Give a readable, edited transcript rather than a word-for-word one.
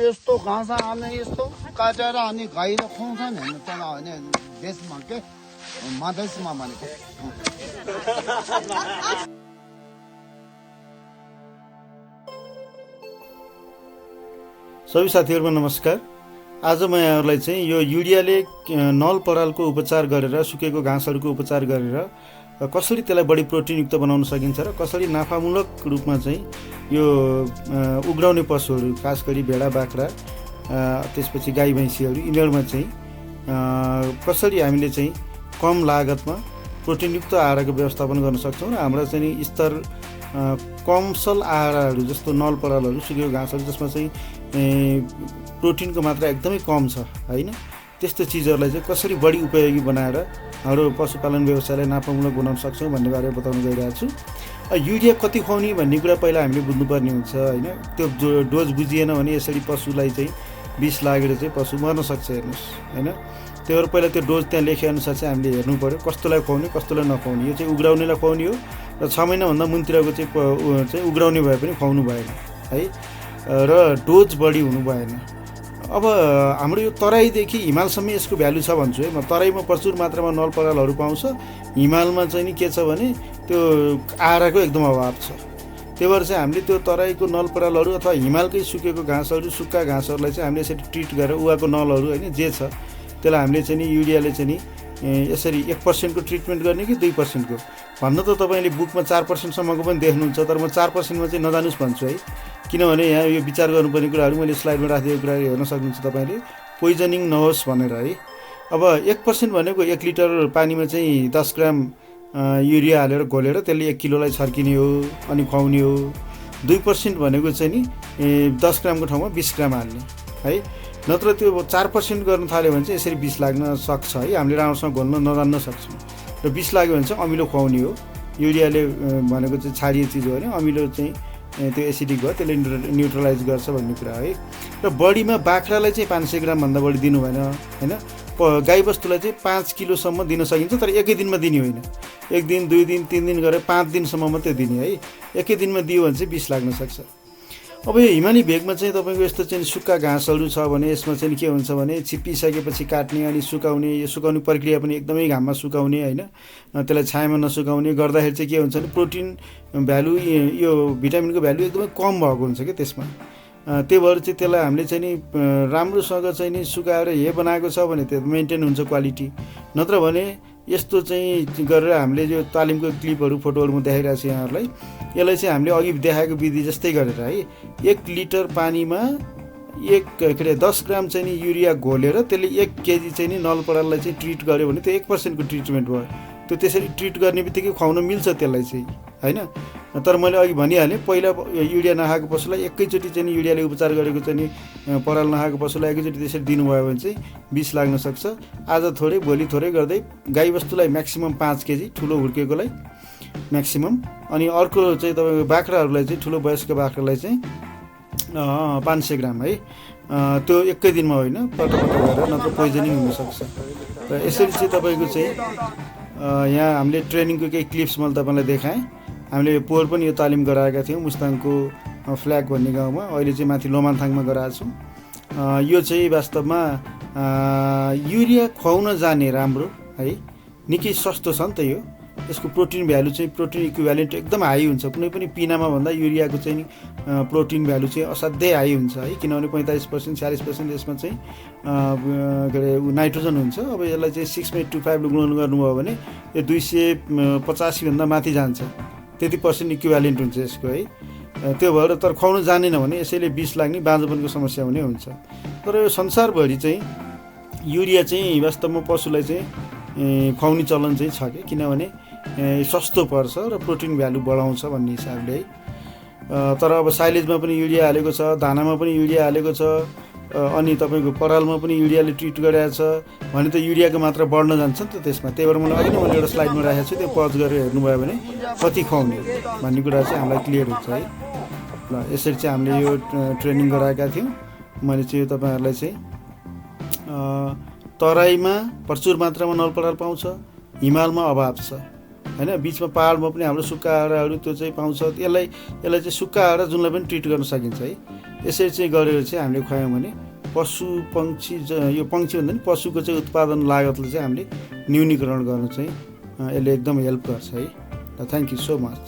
यस्तो घाँस हाल्ने यस्तो काटेर अनि गाईले खुवाउँछ नि होइन तल होइन देशमा के मधेसमा भनेको सबै साथीहरुमा नमस्कार। आज म यहाँहरुलाई चाहिँ यो युरियाले नल परालको उपचार गरेर सुकेको घाँसहरुको उपचार गरेर कसरी त्यसलाई बढी प्रोटिनयुक्त बनाउन सकिन्छ र कसरी नाफामूलक रूपमा चाहिँ यो उग्राउने पशुहरु खास गरी भेडा बाख्रा त्यसपछि गाई भैँसीहरु यिनीहरुमा चाहिँ कसरी हामीले चाहिँ कम लागतमा प्रोटिनयुक्त आहारको व्यवस्थापन गर्न सक्छौं र हाम्रो चाहिँ स्तर कमसल आहारहरु जस्तो नल परालहरु सुकेको घाँसहरु जसमा चाहिँ प्रोटिनको मात्रा एकदमै कम छ हैन, त्यस्तो चीजहरुलाई चाहिँ कसरी बढी उपयोगी बनाएर हाम्रो पशुपालन व्यवसायलाई नाफामूलक बनाउन सक्छौं भन्ने बारेमा बताउन गइरहेको छु। युरिया कति खुवाउने भन्ने कुरा पहिला हामीले बुझ्नुपर्ने हुन्छ हैन। त्यो डोज बुझिएन भने यसरी पशुलाई चाहिँ विष लागेर चाहिँ पशु मर्न सक्छ हेर्नुस् हैन। त्यही भएर पहिला त्यो डोज त्यहाँ लेखे अनुसार चाहिँ हामीले हेर्नु पर्यो कस्तोलाई खुवाउने कस्तोलाई नखुवाउने। यो चाहिँ उग्राउनेलाई खुवाउने हो र 6 महिना भन्दा मुनतिरको चाहिँ उग्राउने भए पनि खुवाउनु भएन है, र डोज बढी हुनु भएन। अब हाम्रो यो तराईदेखि हिमालसम्म यसको भ्यालु छ भन्छु है म। तराईमा प्रचुर मात्रामा नल परालहरु पाउँछ, हिमालमा चाहिँ नि के छ भने त्यो आहारको एकदम अभाव छ। त्यही भएर चाहिँ हामीले त्यो तराईको नल परालहरु अथवा हिमालकै सुकेको घाँसहरु सुक्खा घाँसहरुलाई चाहिँ हामीले यसरी ट्रिट गरेर उहाँको नलहरु हैन जे छ त्यसलाई हामीले चाहिँ नि युरियाले चाहिँ नि यसरी 1% को ट्रिटमेन्ट गर्ने कि 2% को भन्न त तपाईले बुकमा 4% सम्मको पनि देख्नुहुन्छ, तर म 4% मा चाहिँ नजानुस् भन्छु है। किनभने यहाँ यो विचार गर्नुपर्ने कुराहरु मैले स्लाइडमा राखेको कुरा हेर्न सक्नुहुन्छ तपाईले, पोइजनिङ नहोस् भनेर है। अब 1% भनेको 1 लिटर पानीमा चाहिँ 10 ग्राम युरिया हालेर घोलेर त्यसले 1 किलोलाई छर्किने हो अनि खुवाउने हो। 2% भनेको चाहिँ नि 10 ग्रामको ठाउँमा 20 ग्राम हाल्ने है। नत्र त्यो 4% गर्न थाल्यो भने चाहिँ यसरी विष लाग्न सक्छ है, हामीले राम्रोसँग घोल्न नजान्न सक्छौं। र विष लाग्यो भने चाहिँ अमिलो खुवाउने हो। युरियाले भनेको चाहिँ क्षारीय चीज हो भने अमिलो चाहिँ त्यो एसिडिक भयो, त्यसले न्युट्रलाइज गर्छ भन्ने कुरा है। र बडीमा बाख्रालाई चाहिँ 500 ग्राम भन्दा बढी दिनु भएन हैन। गाईबस्तुलाई चाहिँ 5 किलो सम्म दिन सकिन्छ, तर एकै दिनमा दिने होइन। 1 दिन 2 दिन 3 दिन गरेर 5 दिनसम्म मात्रै दिने है। एकै दिनमा दियो भने चाहिँ विष लाग्न सक्छ। अब यो हिमाली भेगमा चाहिँ तपाईको यस्तो चाहिँ सुक्खा घाँसहरु छ भने यसमा चाहिँ के हुन्छ भने छिप्पिसकेपछि काट्ने अनि सुकाउने, यो सुकाउने प्रक्रिया पनि एकदमै घाममा सुकाउने हैन, त्यसलाई छायामा नसुकाउने गर्दाखेरि चाहिँ के हुन्छ भने प्रोटिन भ्यालु यो भिटामिनको भ्यालु एकदमै कम भएको हुन्छ के त्यसमा। त्यही भएर चाहिँ त्यसलाई हामीले चाहिँ नि राम्रोसँग चाहिँ नि सुकाएर हे बनाएको छ भने त्यो मेन्टेन हुन्छ क्वालिटी। नत्र भने यस्तो चाहिँ गरेर हामीले यो तालिमको क्लिपहरु फोटोहरु म देखाइरहेको छु यहाँहरुलाई। यसलाई चाहिँ हामीले अघि देखाएको विधि जस्तै गरेर है 1 लिटर पानीमा 10 ग्राम चाहिँ नि युरिया घोलेर त्यसले 1 केजी चाहिँ नि नल पराललाई चाहिँ ट्रिट गर्यो भने त्यो 1% को ट्रिटमेन्ट भयो। त्यो त्यसरी ट्रिट गर्ने बित्तिकै खुवाउन मिल्छ त्यसलाई चाहिँ हैन। तर मैले अघि भनिहालेँ पहिला युरिया नखाएको पशुलाई एकैचोटी चाहिँ युरियाले उपचार गरेको चाहिँ पराल नखाएको पशुलाई एकैचोटी त्यसरी दिनुभयो भने चाहिँ विष लाग्न सक्छ। आज थोरै भोलि थोरै गर्दै गाईबस्तुलाई म्याक्सिमम 5 केजी ठुलो हुर्केकोलाई म्याक्सिमम, अनि अर्को चाहिँ तपाईको बाख्राहरुलाई चाहिँ ठुलो वयस्क बाख्रालाई चाहिँ 500 ग्राम है। त्यो एकै दिनमा होइन पटपट गरेर नत्र पोइजनिङ हुन सक्छ। र यसरी चाहिँ तपाईको चाहिँ यहाँ हामीले ट्रेनिङको केही क्लिप्स मैले तपाईलाई देखाएँ। हामीले पोहोर पनि यो तालिम गराएका थियौं मुस्ताङको फ्ल्याग भन्ने गाउँमा, अहिले चाहिँ माथि लोमानथाङमा गराएको छौं। यो चाहिँ वास्तवमा युरिया खुवाउन जाने राम्रो है, निकै सस्तो छ नि त यो। यसको प्रोटिन भ्यालु चाहिँ प्रोटिन इक्विभ्यालेन्ट एकदम हाई हुन्छ। कुनै पनि पिनामा भन्दा युरियाको चाहिँ प्रोटिन भ्यालु चाहिँ असाध्यै हाई हुन्छ है, किनभने 45% 46% यसमा चाहिँ नाइट्रोजन हुन्छ। अब यसलाई चाहिँ 6.25 ग्रोन गर्नुभयो भने यो 285 भन्दा माथि जान्छ, त्यति % इक्विभ्यालेन्ट हुन्छ यसको है। त्यो भएर तर खुवाउन जानेन भने यसैले विष लाग्ने बाँझोपनको समस्या हुने हुन्छ। तर यो संसारभरि चाहिँ युरिया चाहिँ वास्तवमा पशुलाई चाहिँ खुवाउने चलन चाहिँ छ के, किनभने सस्तो पर्छ र प्रोटिन भ्यालु बढाउँछ भन्ने हिसाबले है। तर अब साइलेजमा पनि युरिया हालेको छ, दानामा पनि युरिया हालेको छ, अनि तपाईको परालमा पनि युरियाले ट्रिट गरेको छ भने त युरियाको मात्रा बढ्न जान्छ नि त त्यसमा। त्यही भएर मैले अघि नै मैले एउटा स्लाइडमा राखेको छु, त्यो पज गरेर हेर्नुभयो भने कति खुवाउने भन्ने कुरा चाहिँ हामीलाई क्लियर हुन्छ है। ल यसरी चाहिँ हामीले यो ट्रेनिङ गराएका थियौं। मैले चाहिँ तपाईहरुलाई चाहिँ तराईमा प्रचुर मात्रामा नल पराल पाउँछ, हिमालमा अभाव छ हैन। बीचमा पहाडमा पनि हाम्रो सुक्खा आहारहरु त्यो चाहिँ पाउँछ। यसलाई चाहिँ सुक्खा आहार जुनलाई पनि ट्रिट गर्न सकिन्छ है। यसरी चाहिँ गरेर चाहिँ हामीले खुवायौँ भने पशु पक्षी यो पक्षी भन्दा पनि पशुको चाहिँ उत्पादन लागतलाई चाहिँ हामीले न्यूनीकरण गर्न चाहिँ यसले एकदम हेल्प गर्छ है। Thank you so much.